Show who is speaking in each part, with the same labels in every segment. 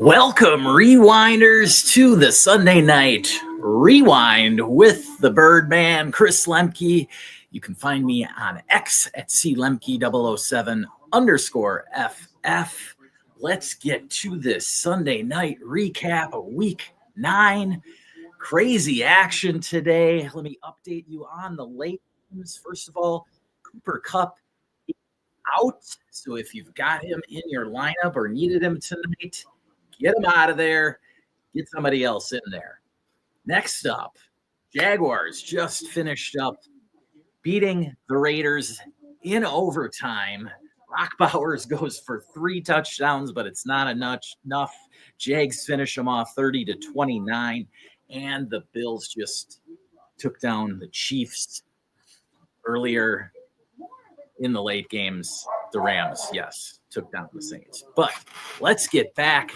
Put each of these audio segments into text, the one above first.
Speaker 1: Welcome, Rewinders, to the Sunday Night Rewind with the Birdman, Chris Lemke. You can find me on X at clemke007_FF. Let's get to this Sunday night recap of Week 9. Crazy action today. Let me update you on the late games. First of all, Cooper Kupp out. So if you've got him in your lineup or needed him tonight, get him out of there. Get somebody else in there. Next up, Jaguars just finished up beating the Raiders in overtime. Brock Bowers goes for 3 touchdowns, but it's not enough. Jags finish them off 30-29, and the Bills just took down the Chiefs earlier in the late games. The Rams, yes, took down the Saints. But let's get back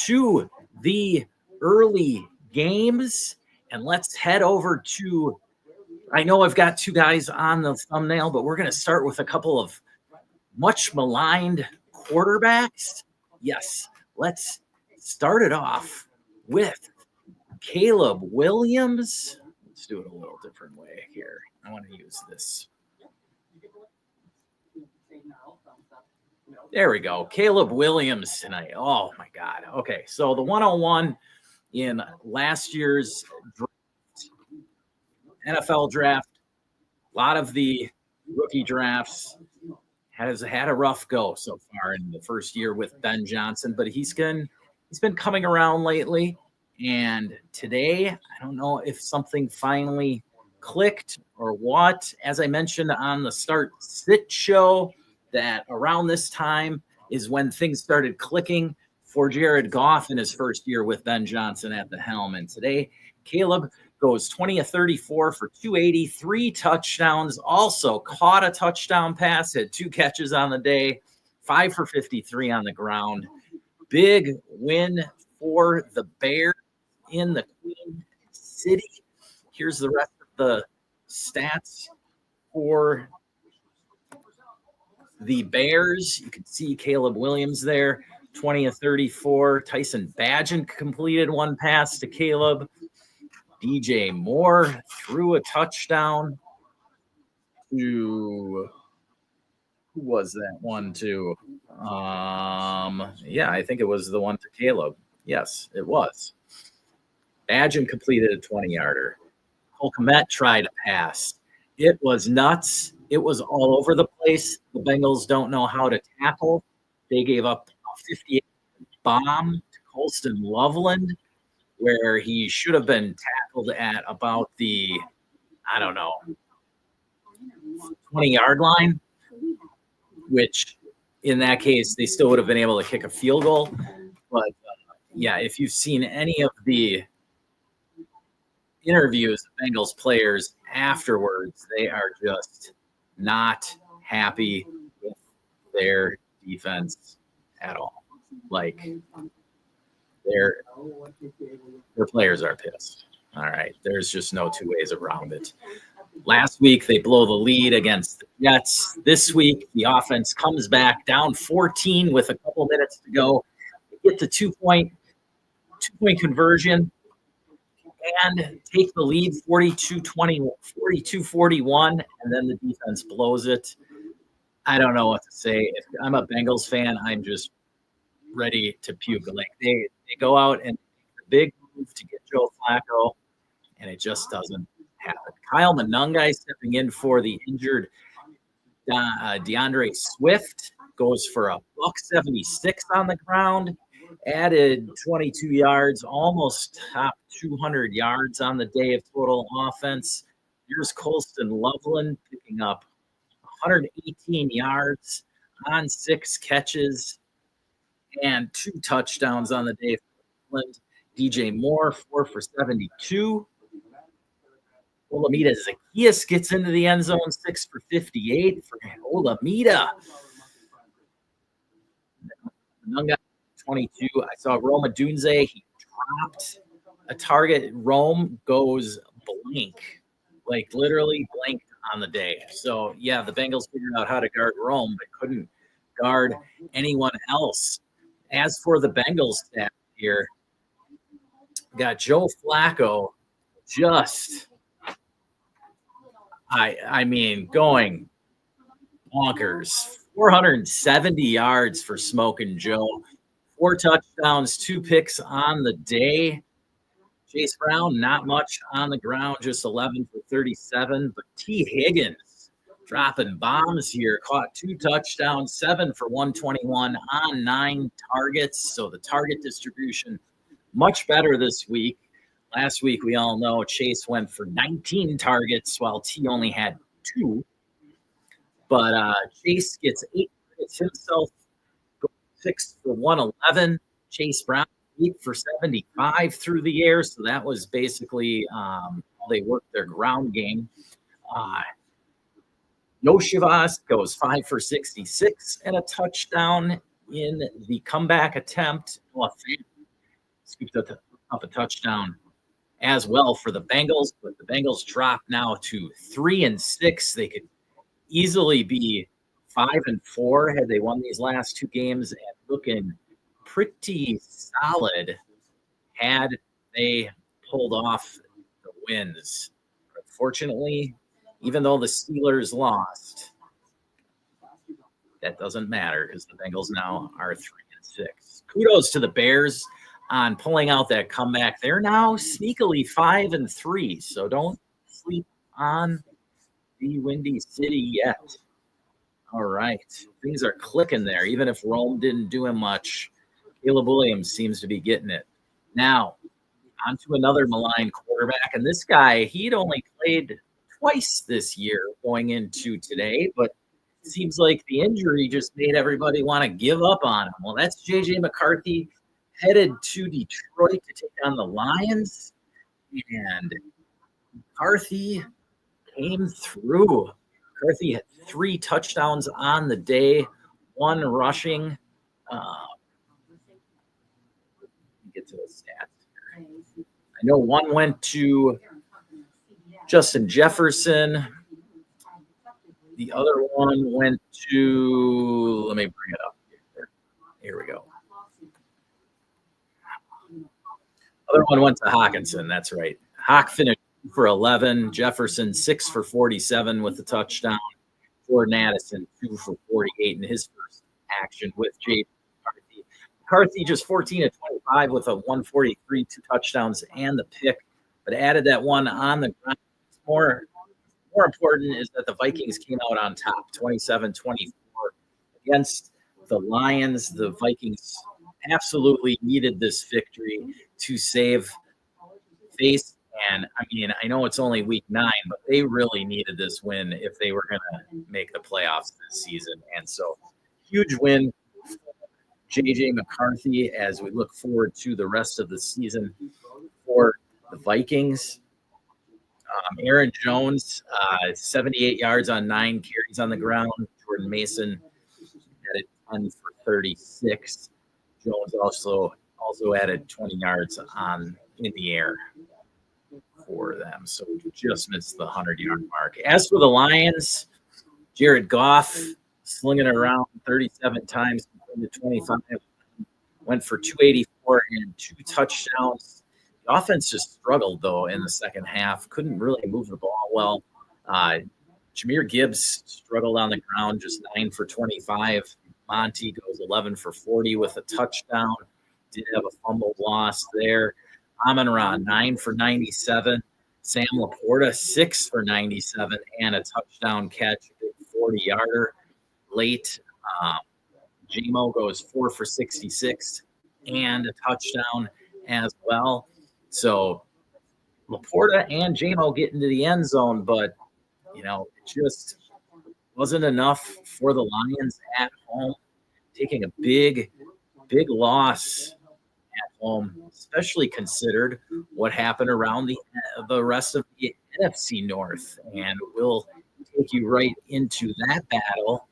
Speaker 1: to the early games, and let's head over to – I know I've got 2 guys on the thumbnail, but we're going to start with a couple of much maligned quarterbacks. Yes, let's start it off with Caleb Williams. Let's do it a little different way here. I want to use this. There we go. Caleb Williams tonight. Oh, my God. Okay, so the 101 in last year's NFL draft, a lot of the rookie drafts has had a rough go so far in the first year with Ben Johnson, but he's been coming around lately. And today, I don't know if something finally clicked or what. As I mentioned on the Start Sit show, that around this time is when things started clicking for Jared Goff in his first year with Ben Johnson at the helm. And today, Caleb goes 20 of 34 for 280, 3 touchdowns, also caught a touchdown pass, had 2 catches on the day, 5 for 53 on the ground. Big win for the Bears in the Queen City. Here's the rest of the stats for the Bears. You can see Caleb Williams there, 20 of 34. Tyson Bagent completed 1 pass to Caleb. DJ Moore threw a touchdown to – who was that one to? Yeah, I think it was the one to Caleb. Yes, it was. Bagent completed a 20-yarder. Cole Kmet tried a pass. It was nuts. It was all over the place. The Bengals don't know how to tackle. They gave up a 58 bomb to Colston Loveland, where he should have been tackled at about the, 20-yard line, which in that case, they still would have been able to kick a field goal. But, yeah, if you've seen any of the interviews of Bengals players afterwards, they are just not happy with their defense at all. Like, their players are pissed. All right, there's just no 2 ways around it. Last week, they blow the lead against the Jets. This week, the offense comes back down 14 with a couple minutes to go. They get the two-point conversion and take the lead 42-41, and then the defense blows it. I don't know what to say. If I'm a Bengals fan, I'm just ready to puke. Like, they go out and make a big move to get Joe Flacco, and it just doesn't happen. Kyle Monangai stepping in for the injured DeAndre Swift goes for a $176 on the ground. Added 22 yards, almost top 200 yards on the day of total offense. Here's Colston Loveland picking up 118 yards on 6 catches and 2 touchdowns on the day for Cleveland. DJ Moore, 4 for 72. Olamide Zaccheaus gets into the end zone, 6 for 58 for Olamide. 22. I saw Rome Odunze. He dropped a target. Rome goes blank, like literally blanked on the day. So, yeah, the Bengals figured out how to guard Rome, but couldn't guard anyone else. As for the Bengals staff, here. Got Joe Flacco just, I mean, going bonkers. 470 yards for Smoking Joe. 4 touchdowns, 2 picks on the day. Chase Brown, not much on the ground, just 11 for 37. But T. Higgins dropping bombs here, caught 2 touchdowns, 7 for 121 on 9 targets. So the target distribution much better this week. Last week, we all know Chase went for 19 targets while T only had 2. But Chase gets 8 targets himself, 6 for 111. Chase Brown, 8 for 75 through the air. So that was basically they worked their ground game. Yoshivas goes 5 for 66 and a touchdown in the comeback attempt. Scooped up a touchdown as well for the Bengals, but the Bengals drop now to 3-6. They could easily be 5-4 had they won these last 2 games, and looking pretty solid had they pulled off the wins. Unfortunately, even though the Steelers lost, that doesn't matter because the Bengals now are 3-6. Kudos to the Bears on pulling out that comeback. They're now sneakily 5-3, so don't sleep on the Windy City yet. All right, things are clicking there. Even if Rome didn't do him much, Caleb Williams seems to be getting it. Now, on to another maligned quarterback, and this guy, he'd only played twice this year going into today, but it seems like the injury just made everybody want to give up on him. Well, that's J.J. McCarthy, headed to Detroit to take on the Lions, and McCarthy came through. McCarthy had 3 touchdowns on the day, 1 rushing. Get to the stats here. I know 1 went to Justin Jefferson. The other one went to, let me bring it up here. Here we go. Other one went to Hawkinson. That's right. Hawk finished for 11. Jefferson 6 for 47 with the touchdown. Jordan Addison 2 for 48 in his first action with J.J. McCarthy. McCarthy just 14 of 25 with a 143, 2 touchdowns and the pick, but added that one on the ground. More important is that the Vikings came out on top, 27-24 against the Lions. The Vikings absolutely needed this victory to save face. And I mean, I know it's only week 9, but they really needed this win if they were going to make the playoffs this season. And so, huge win for J.J. McCarthy as we look forward to the rest of the season for the Vikings. Aaron Jones, 78 yards on 9 carries on the ground. Jordan Mason had it 10 for 36. Jones also added 20 yards in the air for them. So we just missed the 100-yard mark. As for the Lions, Jared Goff slinging around 37 times to 25, went for 284 and 2 touchdowns. The offense just struggled, though, in the second half. Couldn't really move the ball well. Jahmyr Gibbs struggled on the ground, just 9 for 25. Monty goes 11 for 40 with a touchdown. Did have a fumble loss there. Amon-Ra, 9 for 97. Sam Laporta, 6 for 97 and a touchdown catch, a big 40-yarder late. J-Mo goes 4 for 66 and a touchdown as well. So Laporta and J-Mo get into the end zone, but, it just wasn't enough for the Lions at home, taking a big loss at home, especially considered what happened around the rest of the NFC North. And we'll take you right into that battle.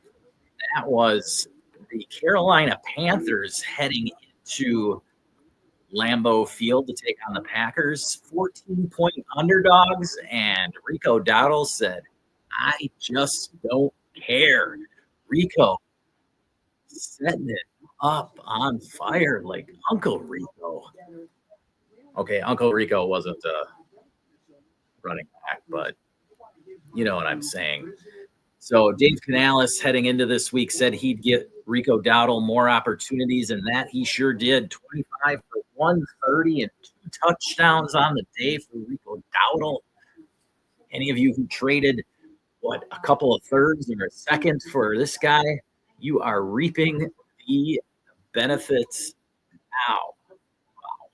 Speaker 1: That was the Carolina Panthers heading into Lambeau Field to take on the Packers, 14-point underdogs, and Rico Dowdle said, I just don't care. Rico setting it up on fire like Uncle Rico. Okay, Uncle Rico wasn't running back, but you know what I'm saying. So Dave Canales heading into this week said he'd get Rico Dowdle more opportunities, and that he sure did. 25 for 130 and 2 touchdowns on the day for Rico Dowdle. Any of you who traded, a couple of thirds or a second for this guy, you are reaping the benefits now. Wow.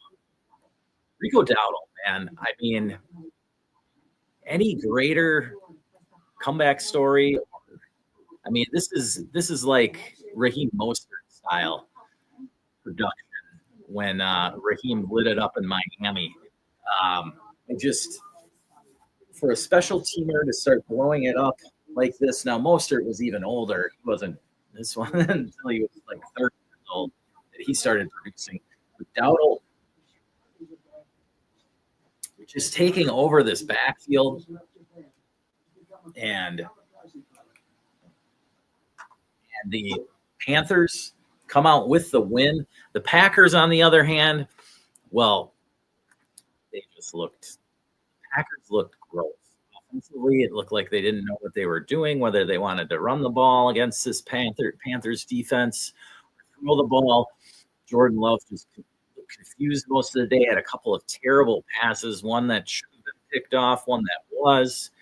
Speaker 1: Rico Dowdle, man. I mean, any greater comeback story? I mean, this is like Raheem Mostert style production when Raheem lit it up in Miami. Just for a special teamer to start blowing it up like this. Now, Mostert was even older. He wasn't this one until he was like 30 years old that he started producing. But Dowdle just taking over this backfield and the Panthers come out with the win. The Packers, on the other hand, well, Packers looked gross. Offensively, it looked like they didn't know what they were doing, whether they wanted to run the ball against this Panthers defense or throw the ball. Jordan Love just confused most of the day, had a couple of terrible passes, one that should have been picked off, one that was.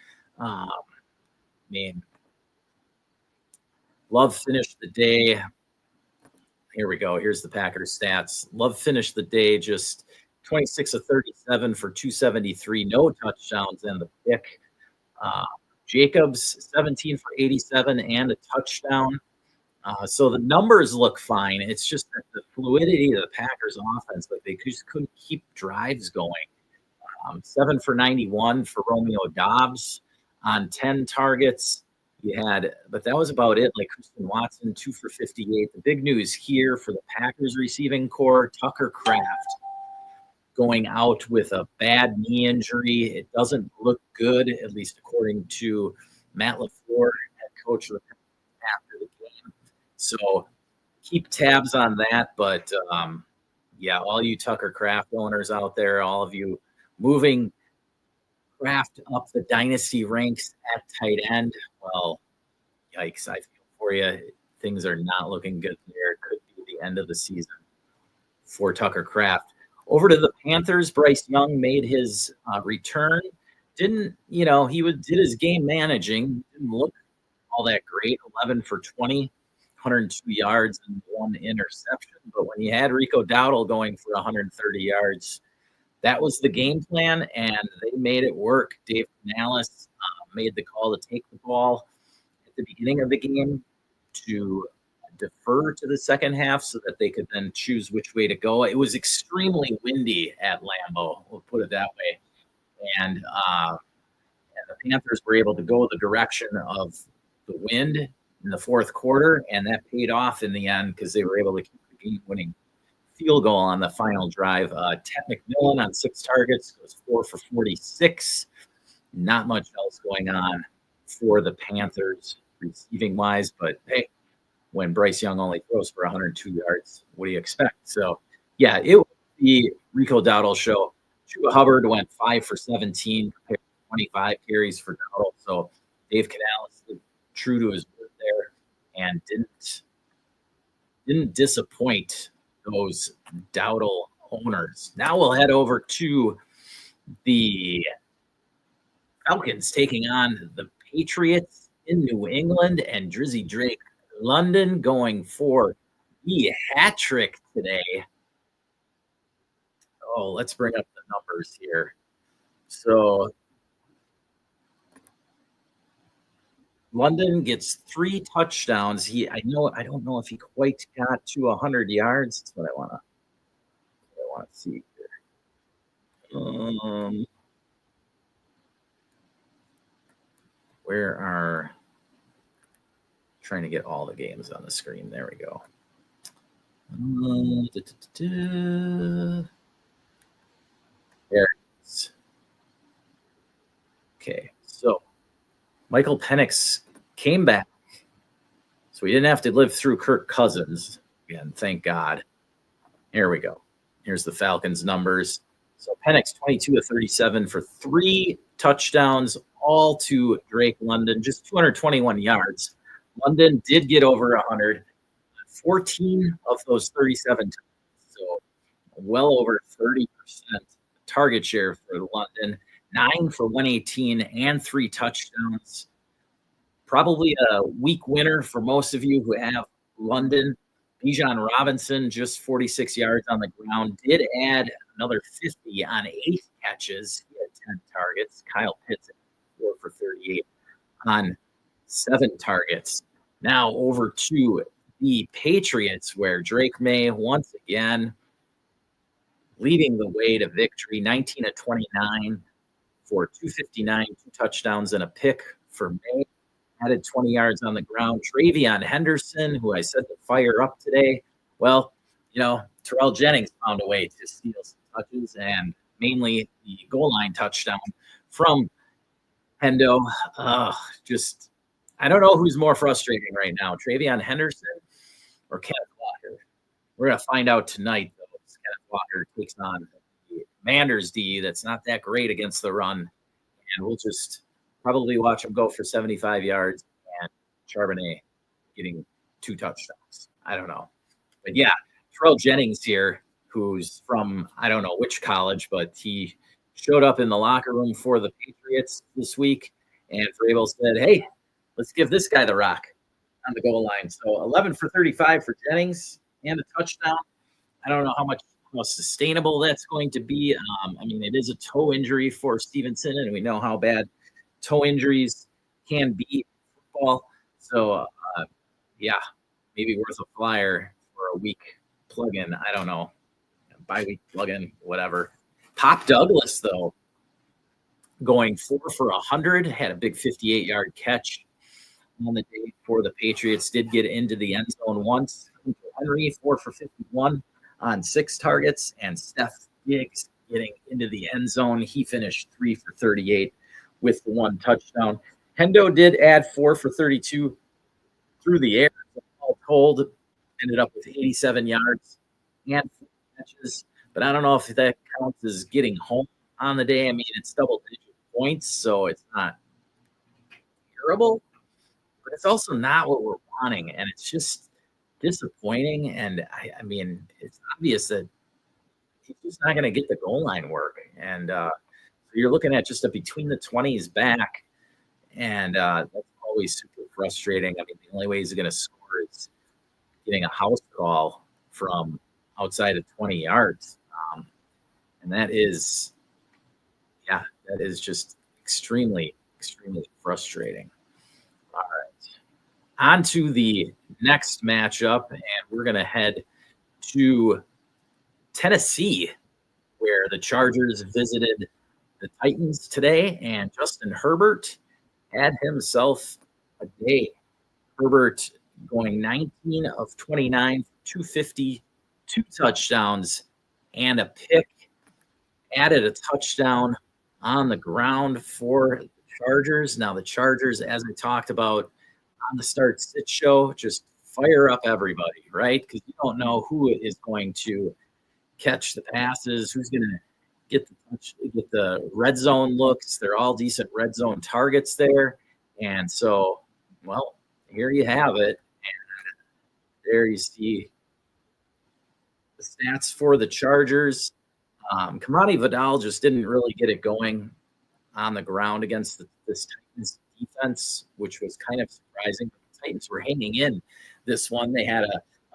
Speaker 1: Love finished the day. Here we go. Here's the Packers stats. Love finished the day just 26 of 37 for 273, no touchdowns and the pick. Jacobs, 17 for 87 and a touchdown. So the numbers look fine. It's just that the fluidity of the Packers offense, like they just couldn't keep drives going. 7 for 91 for Romeo Dobbs on 10 targets. But that was about it. Like Christian Watson, 2 for 58. The big news here for the Packers receiving core, Tucker Kraft going out with a bad knee injury. It doesn't look good, at least according to Matt LaFleur, head coach after the game. So keep tabs on that. But all you Tucker Kraft owners out there, all of you moving Kraft up the dynasty ranks at tight end, well, yikes, I feel for you. Things are not looking good there. It could be the end of the season for Tucker Kraft. Over to the Panthers, Bryce Young made his return. Did his game managing. Didn't look all that great. 11 for 20, 102 yards and 1 interception. But when you had Rico Dowdle going for 130 yards, that was the game plan, and they made it work. Dave Canales made the call to take the ball at the beginning of the game to defer to the second half so that they could then choose which way to go. It was extremely windy at Lambeau, we'll put it that way. And the Panthers were able to go the direction of the wind in the fourth quarter, and that paid off in the end because they were able to keep the game-winning field goal on the final drive. Ted McMillan on 6 targets was 4 for 46. Not much else going on for the Panthers receiving wise, but hey, when Bryce Young only throws for 102 yards, what do you expect? So, yeah, it was the Rico Dowdle show. Chuba Hubbard went 5 for 17 compared to 25 carries for Dowdle. So Dave Canales was true to his word there and didn't disappoint those Dowdle owners. Now we'll head over to the Falcons taking on the Patriots in New England, and Drizzy Drake London going for the hat trick today. Oh, let's bring up the numbers here. So London gets 3 touchdowns. I don't know if he quite got to 100 yards. That's what I want to see here. Where are trying to get all the games on the screen? There we go. There it is. Okay, so Michael Penix came back, so we didn't have to live through Kirk Cousins. again. Thank God. Here we go. Here's the Falcons numbers. So Penix 22 of 37 for 3 touchdowns, all to Drake London, just 221 yards. London did get over 100, 14 of those 37 times, so well over 30% target share for London, 9 for 118 and 3 touchdowns. Probably a weak winner for most of you who have London. Bijan Robinson, just 46 yards on the ground, did add another 50 on 8 catches. He had 10 targets. Kyle Pitts, 4 for 38 on 7 targets. Now over to the Patriots, where Drake May once again leading the way to victory, 19 of 29 for 259, 2 touchdowns and a pick for May. Added 20 yards on the ground. Travion Henderson, who I said to fire up today, well, Terrell Jennings found a way to steal some touches, and mainly the goal line touchdown from Hendo. I don't know who's more frustrating right now, Travion Henderson or Kenneth Walker. We're going to find out tonight, though. Kenneth Walker takes on the Commanders D that's not that great against the run, and we'll just probably watch him go for 75 yards and Charbonnet getting 2 touchdowns. I don't know. But yeah, Terrell Jennings here, who's from I don't know which college, but he showed up in the locker room for the Patriots this week, and Vrabel said, hey, let's give this guy the rock on the goal line. So 11 for 35 for Jennings and a touchdown. I don't know how sustainable that's going to be. It is a toe injury for Stevenson, and we know how bad toe injuries can be in football. So, maybe worth a flyer for a week plug-in. I don't know. Bi-week plug-in, whatever. Pop Douglas, though, going 4 for 100, had a big 58-yard catch on the day for the Patriots. Did get into the end zone once. Henry, 4 for 51 on 6 targets. And Steph Diggs getting into the end zone. He finished 3 for 38 with the 1 touchdown. Hendo did add 4 for 32 through the air. All told, ended up with 87 yards and 4 catches. But I don't know if that counts as getting home on the day. It's double-digit points, so it's not terrible. But it's also not what we're wanting, and it's just disappointing. And, it's obvious that he's just not going to get the goal line work. And so you're looking at just a between the 20s back, and that's always super frustrating. The only way he's going to score is getting a house call from outside of 20 yards. And that is just extremely, extremely frustrating. All right. On to the next matchup, and we're going to head to Tennessee, where the Chargers visited the Titans today, and Justin Herbert had himself a day. Herbert going 19 of 29, 250, 2 touchdowns, and a pick. Added a touchdown on the ground for the Chargers. Now, the Chargers, as I talked about on the Start Sit show, just fire up everybody, right? Because you don't know who is going to catch the passes, who's going to get the red zone looks. They're all decent red zone targets there. And so, well, here you have it. And there you see the stats for the Chargers. Kamani Vidal just didn't really get it going on the ground against this Titans defense, which was kind of surprising. The Titans were hanging in this one. They had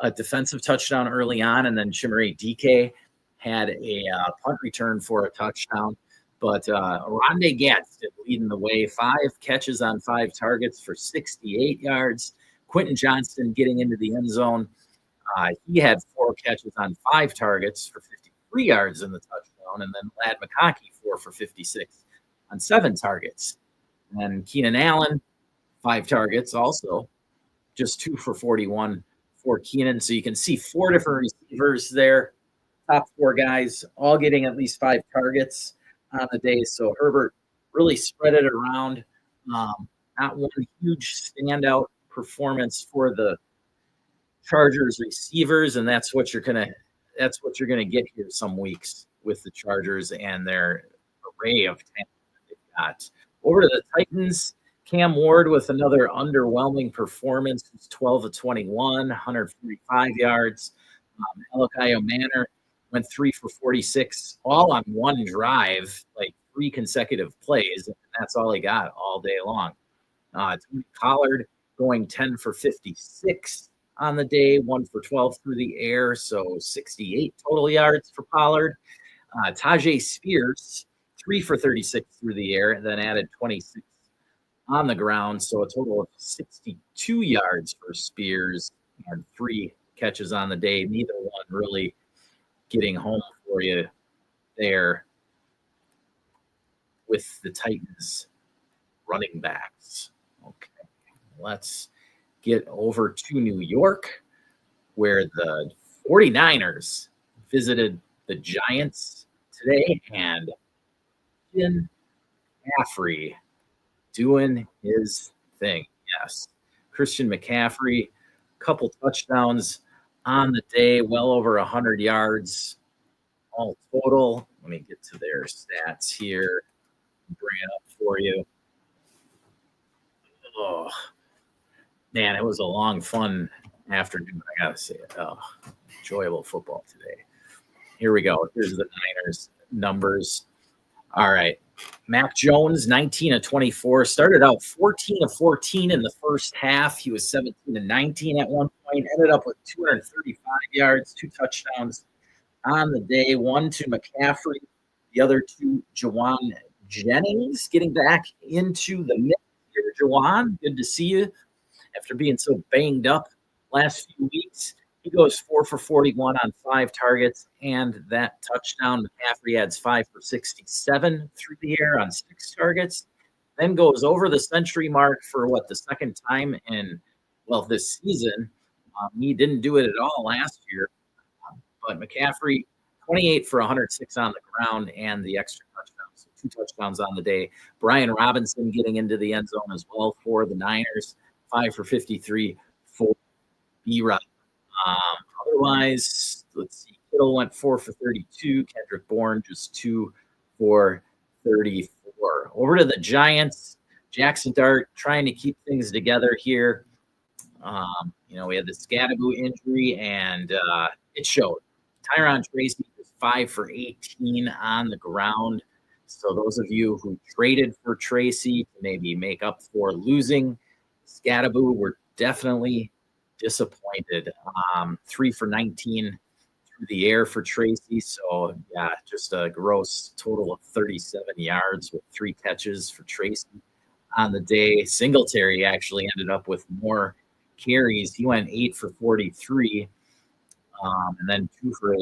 Speaker 1: a defensive touchdown early on, and then Chimere Dike had a punt return for a touchdown. But Rondé Gadsden leading the way, 5 catches on 5 targets for 68 yards. Quentin Johnston getting into the end zone. He had 4 catches on 5 targets for 53 yards in the touchdown. And then Ladd McConkey, 4 for 56 on 7 targets. And Keenan Allen, 5 targets also, just 2 for 41 for Keenan. So you can see 4 different receivers there. Top 4 guys all getting at least 5 targets on the day. So Herbert really spread it around. Not one huge standout performance for the Chargers receivers, and that's what you're gonna get here some weeks with the Chargers and their array of talent that they've got. Over to the Titans, Cam Ward with another underwhelming performance. He's 12 of 21, 145 yards. Malachi Manor went 3 for 46, all on one drive, like 3 consecutive plays, and that's all he got all day long. Tony Pollard going 10 for 56 on the day, 1 for 12 through the air, so 68 total yards for Pollard. Tajay Spears, 3 for 36 through the air, and then added 26 on the ground, so a total of 62 yards for Spears and 3 catches on the day. Neither one really getting home for you there with the Titans running backs. Okay, let's get over to New York, where the 49ers visited the Giants today, and Christian McCaffrey doing his thing. Yes, Christian McCaffrey, couple touchdowns on the day, well over 100 yards all total. Let me get to their stats here, bring it up for you. Oh, man, it was a long, fun afternoon. I gotta say it. Oh, enjoyable football today. Here we go. Here's the Niners numbers. All right. Mac Jones, 19 of 24, started out 14 of 14 in the first half. He was 17 of 19 at one point, ended up with 235 yards, 2 touchdowns on the day, 1 to McCaffrey, the other 2 Jawan Jennings, getting back into the mix here. Jawan, good to see you after being so banged up last few weeks. He goes 4 for 41 on 5 targets and that touchdown. McCaffrey adds 5 for 67 through the air on 6 targets, then goes over the century mark for the second time in, this season. He didn't do it at all last year, but McCaffrey, 28 for 106 on the ground and the extra touchdowns, so 2 touchdowns on the day. Brian Robinson getting into the end zone as well for the Niners, 5 for 53 for B-Rob. Otherwise, let's see. Kittle went 4 for 32. Kendrick Bourne just 2 for 34. Over to the Giants. Jackson Dart trying to keep things together here. We had the Scadaboo injury, and it showed. Tyron Tracy was 5 for 18 on the ground. So those of you who traded for Tracy to maybe make up for losing Scadaboo were definitely disappointed. 3 for 19 through the air for Tracy. So, yeah, just a gross total of 37 yards with 3 catches for Tracy on the day. Singletary actually ended up with more carries. He went 8 for 43 and then 2 for 8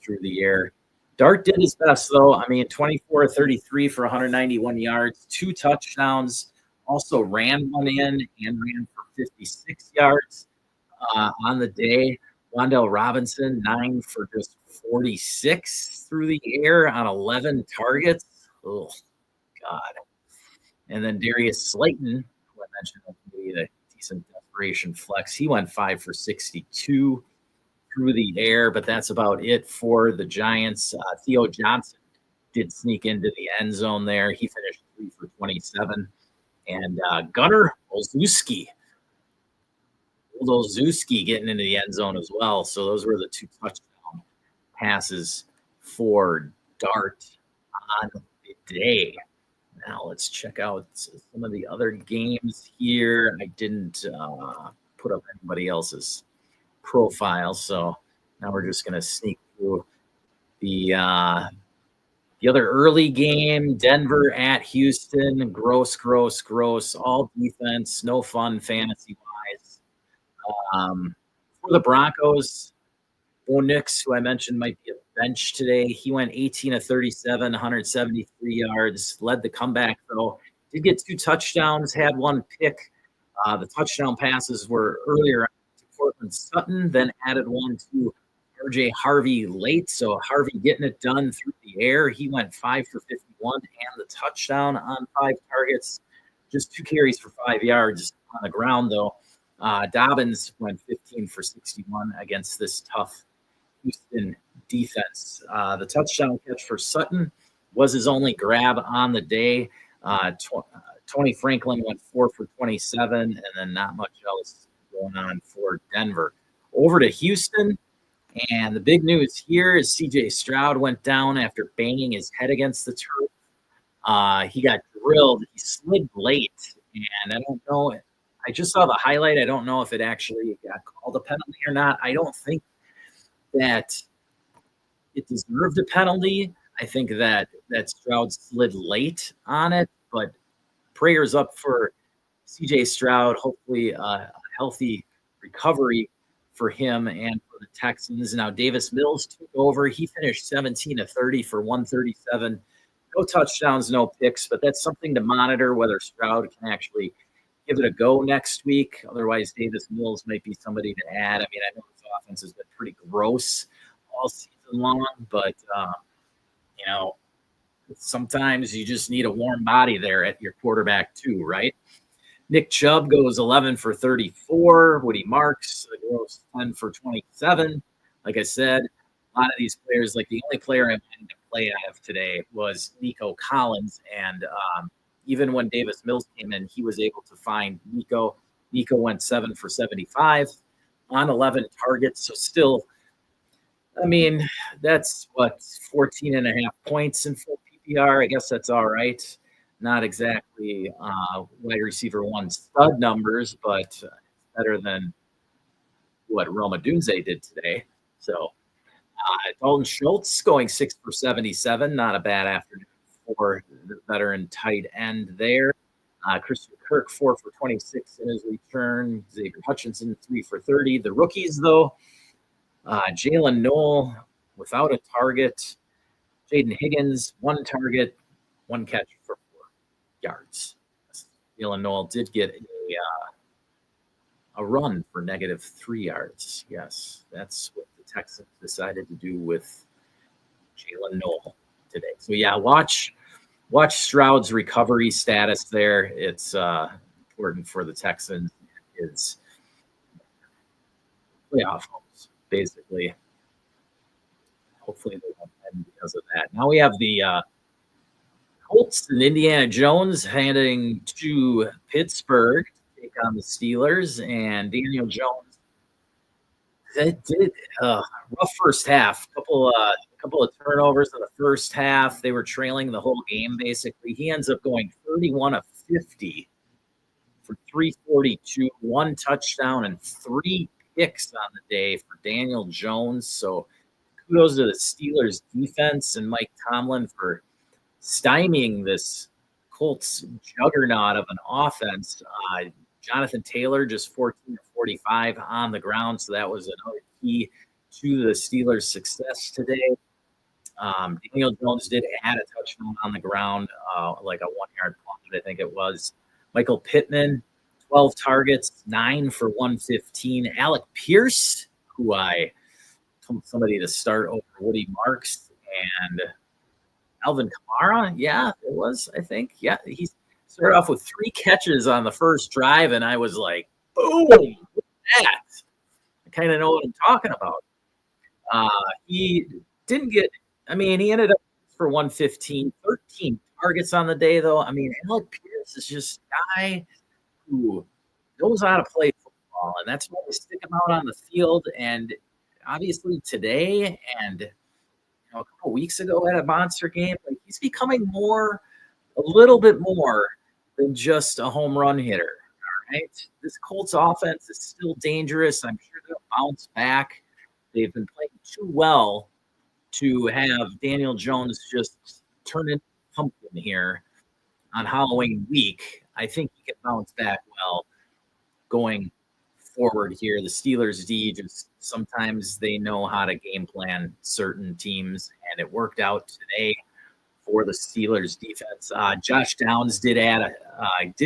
Speaker 1: through the air. Dart did his best, though. 24 33 for 191 yards, 2 touchdowns. Also ran one in and ran for 56 yards. On the day. Wan'Dale Robinson, 9 for just 46 through the air on 11 targets. Oh, God. And then Darius Slayton, who I mentioned maybe a decent desperation flex, he went 5 for 62 through the air, but that's about it for the Giants. Theo Johnson did sneak into the end zone there. He finished 3 for 27. And Gunnar Olszewski getting into the end zone as well. So those were the 2 touchdown passes for Dart on the day. Now let's check out some of the other games here. I didn't put up anybody else's profile, so now we're just going to sneak through the other early game. Denver at Houston. Gross. All defense. No fun fantasy-wise. For the Broncos, Bo Nix, who I mentioned might be a bench today, he went 18 of 37, 173 yards, led the comeback, though. Did get 2 touchdowns, had 1 pick. The touchdown passes were earlier to Cortland Sutton, then added 1 to RJ Harvey late. So Harvey getting it done through the air. He went 5 for 51 and the touchdown on 5 targets. Just 2 carries for 5 yards on the ground, though. Dobbins went 15 for 61 against this tough Houston defense. The touchdown catch for Sutton was his only grab on the day. Tony Franklin went 4 for 27, and then not much else going on for Denver. Over to Houston, and the big news here is C.J. Stroud went down after banging his head against the turf. He got drilled. He slid late, and I don't know. I just saw the highlight. I don't know if it actually got called a penalty or not. I don't think that it deserved a penalty. I think that Stroud slid late on it, but prayers up for C.J. Stroud. Hopefully a healthy recovery for him and for the Texans. Now Davis Mills took over. He finished 17 of 30 for 137. No touchdowns, no picks, but that's something to monitor whether Stroud can actually give it a go next week. Otherwise, Davis Mills might be somebody to add. I mean, I know his offense has been pretty gross all season long, but sometimes you just need a warm body there at your quarterback too, right? Nick Chubb goes 11 for 34. Woody Marks goes 10 for 27. Like I said, a lot of these players, like the only player I wanted to play out of today was Nico Collins. And even when Davis Mills came in, he was able to find Nico. Nico went 7 for 75 on 11 targets. So still, I mean, that's 14 and a half points in full PPR. I guess that's all right. Not exactly wide receiver one stud numbers, but better than what Roma Dunze did today. So Dalton Schultz going 6 for 77. Not a bad afternoon for the veteran tight end there. Christian Kirk 4 for 26 in his return. Xavier Hutchinson 3 for 30. The rookies, though, Jalen Noel without a target. Jaden Higgins, 1 target, 1 catch for 4 yards. Jalen Noel did get a run for -3 yards. Yes, that's what the Texans decided to do with Jalen Noel today. So, yeah, watch Stroud's recovery status there. It's important for the Texans. It's playoff hopes, basically. Hopefully they won't end because of that. Now we have the Colts and Indiana Jones heading to Pittsburgh to take on the Steelers, and Daniel Jones. That did rough first half. Couple of turnovers in the first half. They were trailing the whole game basically. He ends up going 31 of 50 for 342, 1 touchdown and 3 picks on the day for Daniel Jones. So kudos to the Steelers defense and Mike Tomlin for stymieing this Colts juggernaut of an offense. Jonathan Taylor just 14 to 45 on the ground, so that was another key to the Steelers' success today. Daniel Jones did add a touchdown on the ground, like a 1-yard punt, I think it was. Michael Pittman, 12 targets, 9 for 115. Alec Pierce, who I told somebody to start over Woody Marks, and Alvin Kamara, yeah, it was, I think. Yeah, he started off with 3 catches on the first drive, and I was like, boom, look at that. I kind of know what I'm talking about. He didn't get, he ended up for 115, 13 targets on the day, though. I mean, Alec Pierce is just a guy who knows how to play football, and that's why we stick him out on the field. And obviously today and a couple weeks ago at a monster game, like he's becoming a little bit more than just a home run hitter. All right. This Colts offense is still dangerous. I'm sure they'll bounce back. They've been playing too well to have Daniel Jones just turn into a pumpkin here on Halloween week. I think he can bounce back well going forward here. The Steelers D, just sometimes they know how to game plan certain teams, and it worked out today for the Steelers defense. Josh Downs did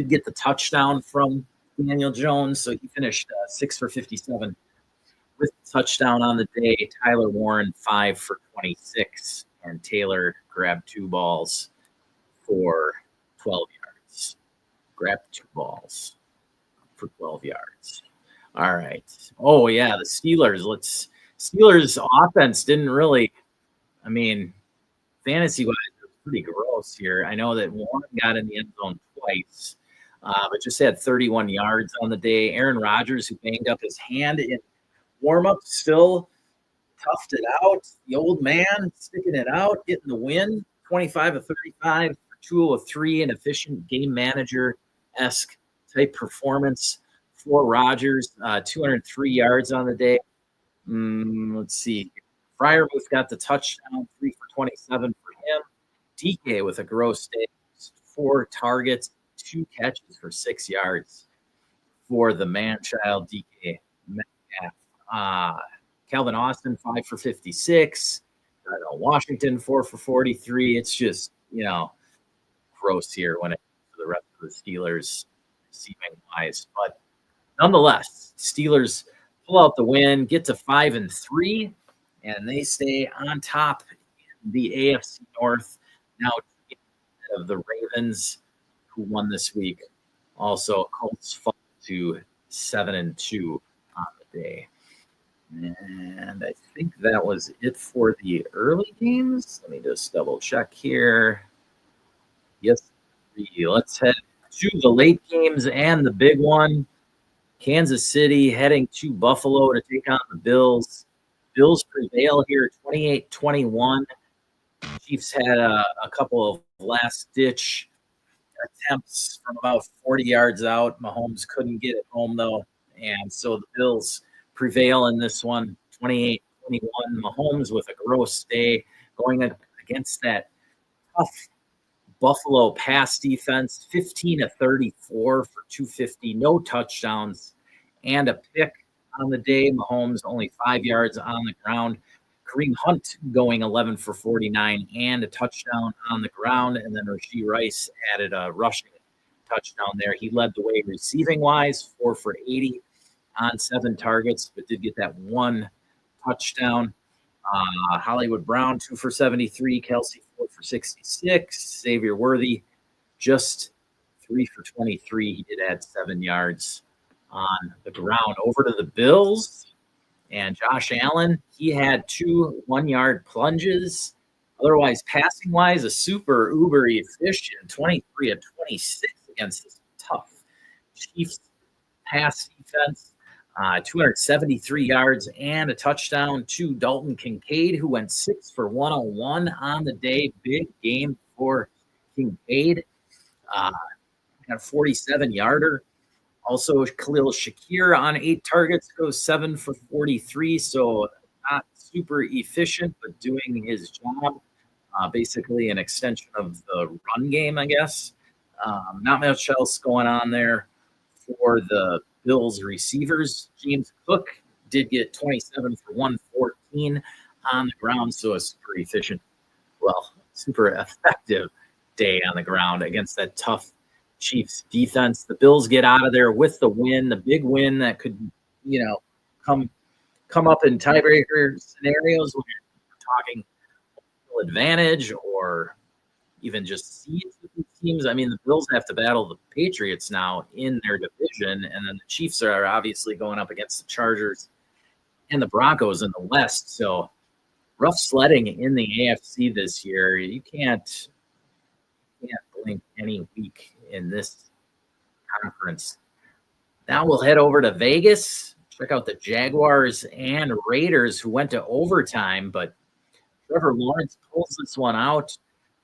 Speaker 1: get the touchdown from Daniel Jones, so he finished 6 for 57 with the touchdown on the day. Tyler Warren 5 for 26, and Taylor grabbed 2 balls for 12 yards. Grabbed 2 balls for 12 yards. All right. Oh yeah, the Steelers. Steelers offense didn't really. I mean, fantasy wise, it was pretty gross here. I know that Warren got in the end zone twice, but just had 31 yards on the day. Aaron Rodgers, who banged up his hand in warm up, still toughed it out. The old man sticking it out, getting the win, 25 of 35 for 203, an efficient game manager esque type performance for Rodgers. 203 yards on the day. Let's see. Fryermuth got the touchdown, 3 for 27 for him. DK with a gross day, 4 targets, 2 catches for 6 yards for the man-child DK Metcalf. Calvin Austin, 5 for 56. Washington, 4 for 43. It's just, gross here when it comes to the rest of the Steelers receiving wise. But nonetheless, Steelers pull out the win, get to 5-3, and they stay on top in the AFC North. Now of the Ravens, who won this week. Also, Colts fall to 7-2 on the day. And I think that was it for the early games. Let me just double check here. Yes, let's head to the late games and the big one. Kansas City heading to Buffalo to take on the Bills. Bills prevail here 28-21. Chiefs had a couple of last-ditch attempts from about 40 yards out. Mahomes couldn't get it home, though. And so the Bills prevail in this one, 28-21. Mahomes with a gross day going against that tough Buffalo pass defense, 15 of 34 for 250, no touchdowns, and a pick on the day. Mahomes only 5 yards on the ground. Kareem Hunt going 11 for 49 and a touchdown on the ground. And then Rashee Rice added a rushing touchdown there. He led the way receiving-wise, 4 for 80 on 7 targets, but did get that 1 touchdown. Hollywood Brown, 2 for 73. Kelsey, 4 for 66. Xavier Worthy, just 3 for 23. He did add 7 yards on the ground. Over to the Bills. And Josh Allen, he had 2 1-yard plunges. Otherwise, passing-wise, a super uber efficient 23 of 26 against this tough Chiefs pass defense. 273 yards and a touchdown to Dalton Kincaid, who went 6 for 101 on the day. Big game for Kincaid. Got a 47-yarder. Also, Khalil Shakir on 8 targets goes 7 for 43. So not super efficient, but doing his job. Basically an extension of the run game, I guess. Not much else going on there for the Bills receivers. James Cook did get 27 for 114 on the ground. So a super efficient, super effective day on the ground against that tough Chiefs defense. The Bills get out of there with the win, the big win that could, come up in tiebreaker scenarios when you're talking advantage or even just seeds with these teams. I mean, the Bills have to battle the Patriots now in their division, and then the Chiefs are obviously going up against the Chargers and the Broncos in the West. So rough sledding in the AFC this year. You can't blink any week in this conference. Now we'll head over to Vegas, check out the Jaguars and Raiders, who went to overtime, but Trevor Lawrence pulls this one out.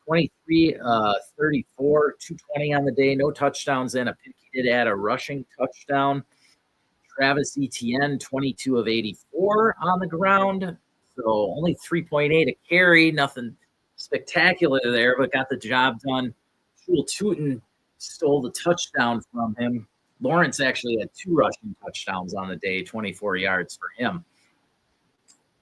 Speaker 1: 23 34, 220 on the day, no touchdowns and a pick. He did add a rushing touchdown. Travis Etienne, 22 of 84 on the ground, so only 3.8 a carry, nothing spectacular there, but got the job done. Jewel Tootin stole the touchdown from him. Lawrence actually had 2 rushing touchdowns on the day, 24 yards for him.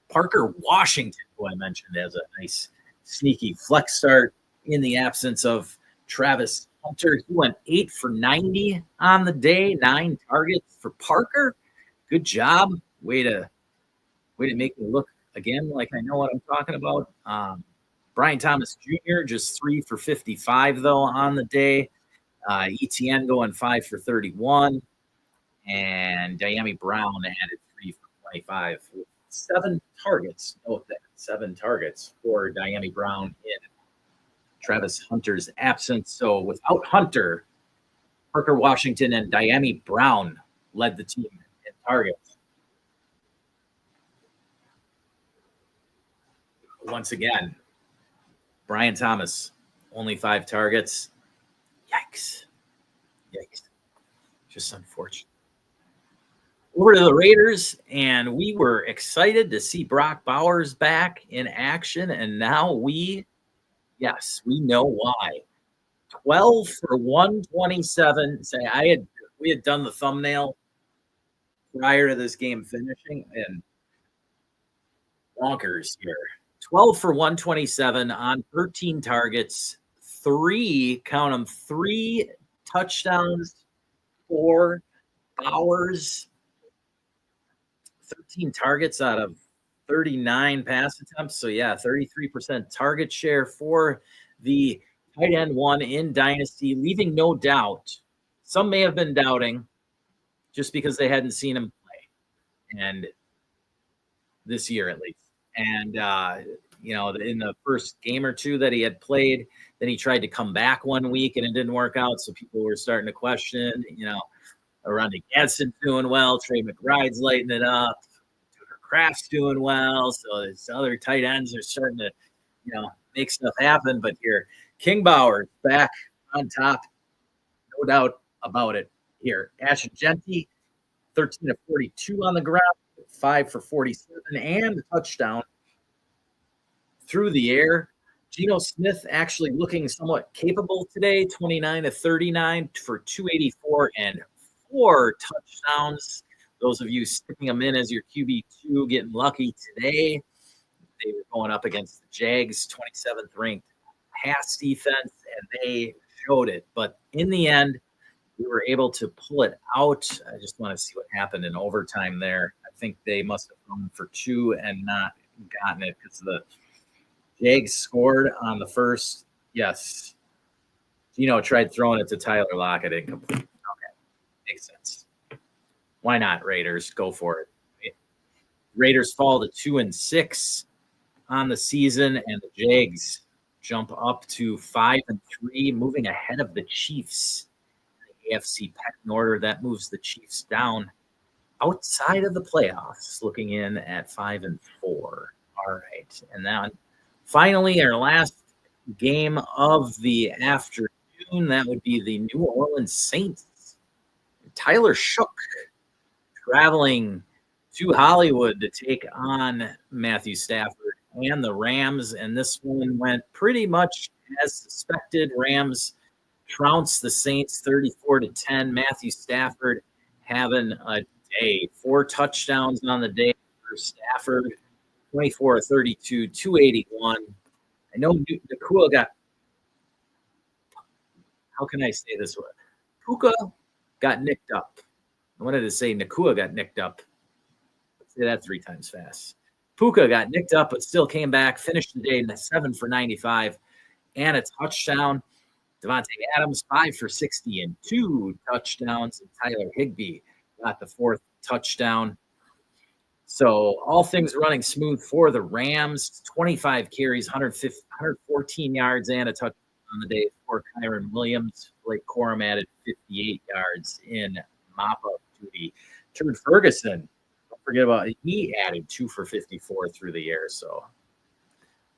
Speaker 1: Parker Washington, who I mentioned as a nice sneaky flex start in the absence of Travis Hunter. He went 8 for 90 on the day, 9 targets for Parker. Good job. Way to make me look again like I know what I'm talking about. Brian Thomas Jr., just 3 for 55, though, on the day. ETN going 5 for 31. and Diami Brown added 3 for 25 with 7 targets. Note that 7 targets for Diami Brown in Travis Hunter's absence. So without Hunter, Parker Washington and Diami Brown led the team in targets. Once again, Brian Thomas, only 5 targets. Yikes. Just unfortunate. Over to the Raiders, and we were excited to see Brock Bowers back in action, and now we know why. 12 for 127. We had done the thumbnail prior to this game finishing, and bonkers here. 12 for 127 on 13 targets, 3 touchdowns for Bowers. 13 targets out of 39 pass attempts. So, 33% target share for the tight end one in Dynasty, leaving no doubt. Some may have been doubting just because they hadn't seen him play, and this year at least. And, in the first game or two that he had played, then he tried to come back one week and it didn't work out. So people were starting to question, Rodney Gadsden's doing well. Trey McBride's lighting it up. Tucker Kraft's doing well. So these other tight ends are starting to, make stuff happen. But here, King Bauer back on top. No doubt about it here. Ashton Genty, 13 of 42 on the ground, 5 for 47, and a touchdown through the air. Geno Smith actually looking somewhat capable today, 29 of 39 for 284 and 4 touchdowns. Those of you sticking them in as your QB2 getting lucky today. They were going up against the Jags, 27th ranked pass defense, and they showed it. But in the end, we were able to pull it out. I just want to see what happened in overtime there. I think they must have gone for 2 and not gotten it because the Jags scored on the first. Yes. Gino tried throwing it to Tyler Lockett, incomplete. Okay. Makes sense. Why not, Raiders? Go for it. Raiders fall to 2-6 on the season, and the Jags jump up to 5-3, moving ahead of the Chiefs. The AFC pecking order, that moves the Chiefs down outside of the playoffs, looking in at 5-4. All right. And then finally, our last game of the afternoon, that would be the New Orleans Saints. Tyler Shook traveling to Hollywood to take on Matthew Stafford and the Rams, and this one went pretty much as suspected. Rams trounced the Saints 34-10. Matthew Stafford having a day, 4 touchdowns on the day for Stafford, 24-32, 281. I know Nakua got, how can I say this word? Puka got nicked up. I wanted to say Nakua got nicked up. Say that 3 times fast. Puka got nicked up, but still came back, finished the day in 7 for 95 and a touchdown. Devontae Adams, 5 for 60 and 2 touchdowns. And Tyler Higbee got the 4th touchdown. So all things running smooth for the Rams. 25 carries, 114 yards, and a touchdown on the day for Kyron Williams. Blake Corum added 58 yards in mop-up duty. Turd Ferguson, don't forget about it. He added 2 for 54 through the air. So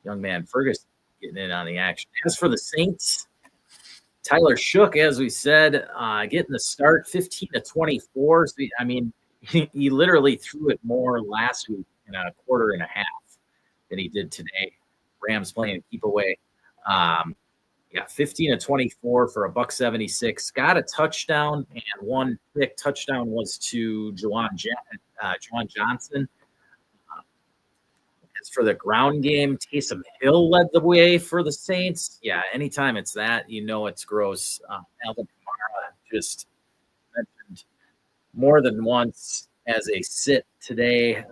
Speaker 1: young man Ferguson getting in on the action. As for the Saints, Tyler Shook, as we said, getting the start, 15-24. So, I mean, he literally threw it more last week in a quarter and a half than he did today. Rams playing a keep away. 15-24 for a $176. Got a touchdown, and 1 pick. Touchdown was to Juwan Johnson. As for the ground game, Taysom Hill led the way for the Saints. Yeah, anytime it's that, it's gross. Alvin Kamara just mentioned more than once as a sit today.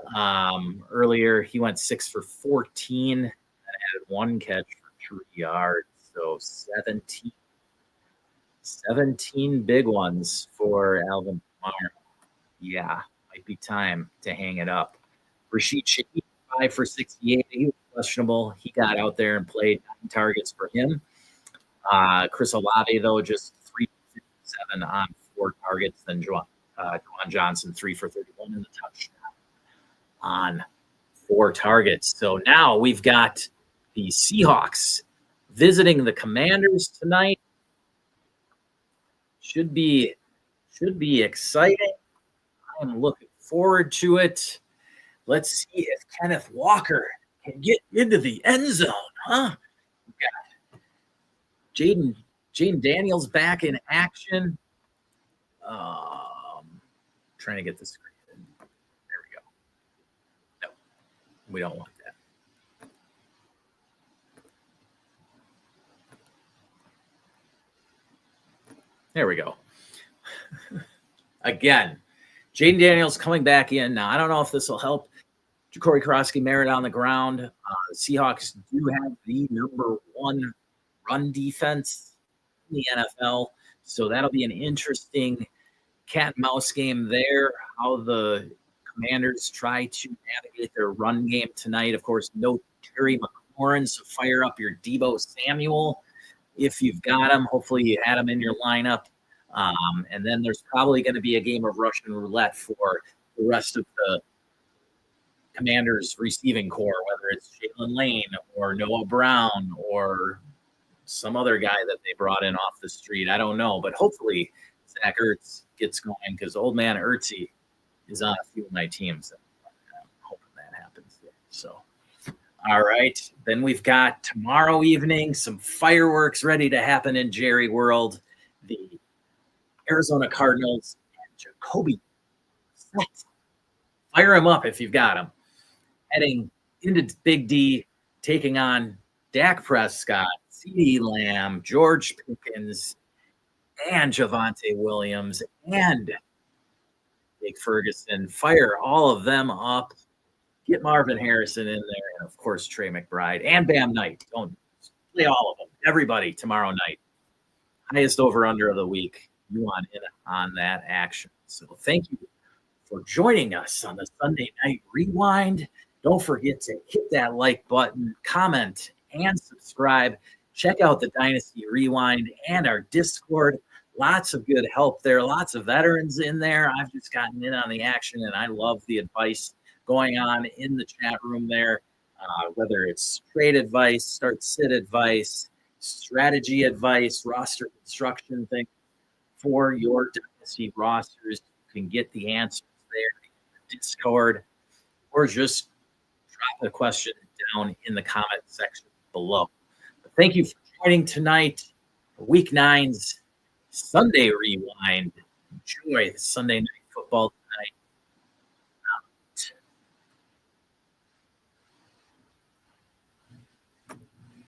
Speaker 1: Earlier, he went 6 for 14 and added 1 catch for 3 yards. So 17 big ones for Alvin Kamara. Yeah, might be time to hang it up. Rashid Shaheed, 5 for 68. He was questionable. He got out there and played 9 targets for him. Chris Olave, though, just 3 for 57 on 4 targets. Then Juwan Johnson, 3 for 31 in the touchdown on 4 targets. So now we've got the Seahawks visiting the Commanders tonight. Should be exciting. I'm looking forward to it. Let's see if Kenneth Walker can get into the end zone, huh? We got Jaden Daniels back in action. Trying to get the screen. There we go. No, we don't want that. There we go. Again, Jaden Daniels coming back in. Now, I don't know if this will help Ja'Cory Krosky-Merritt on the ground. The Seahawks do have the number 1 run defense in the NFL. So that'll be an interesting cat and mouse game there, how the Commanders try to navigate their run game tonight. Of course, no Terry McLaurin, so fire up your Deebo Samuel if you've got him. Hopefully you had him in your lineup. And then there's probably going to be a game of Russian roulette for the rest of the Commanders receiving core, whether it's Jalen Lane or Noah Brown or some other guy that they brought in off the street. I don't know, but hopefully Zach Ertz gets going because old man Ertzy is on a few of my teams. I'm hoping that happens. So, all right. Then we've got tomorrow evening some fireworks ready to happen in Jerry World. The Arizona Cardinals and Jacoby Brissett. Fire him up if you've got him. Heading into Big D, taking on Dak Prescott, CeeDee Lamb, George Pickens, and Javonte Williams, and Jake Ferguson. Fire all of them up. Get Marvin Harrison in there, and of course Trey McBride and Bam Knight. Don't play all of them. Everybody tomorrow night. Highest over/under of the week. You want in on that action. So thank you for joining us on the Sunday Night Rewind. Don't forget to hit that like button, comment, and subscribe. Check out the Dynasty Rewind and our Discord. Lots of good help there. Lots of veterans in there. I've just gotten in on the action, and I love the advice going on in the chat room there, whether it's trade advice, start-sit advice, strategy advice, roster construction thing for your Dynasty rosters. You can get the answers there in the Discord, or just drop a question down in the comment section below. But thank you for joining tonight. Week 9's Sunday Rewind. Enjoy the Sunday Night Football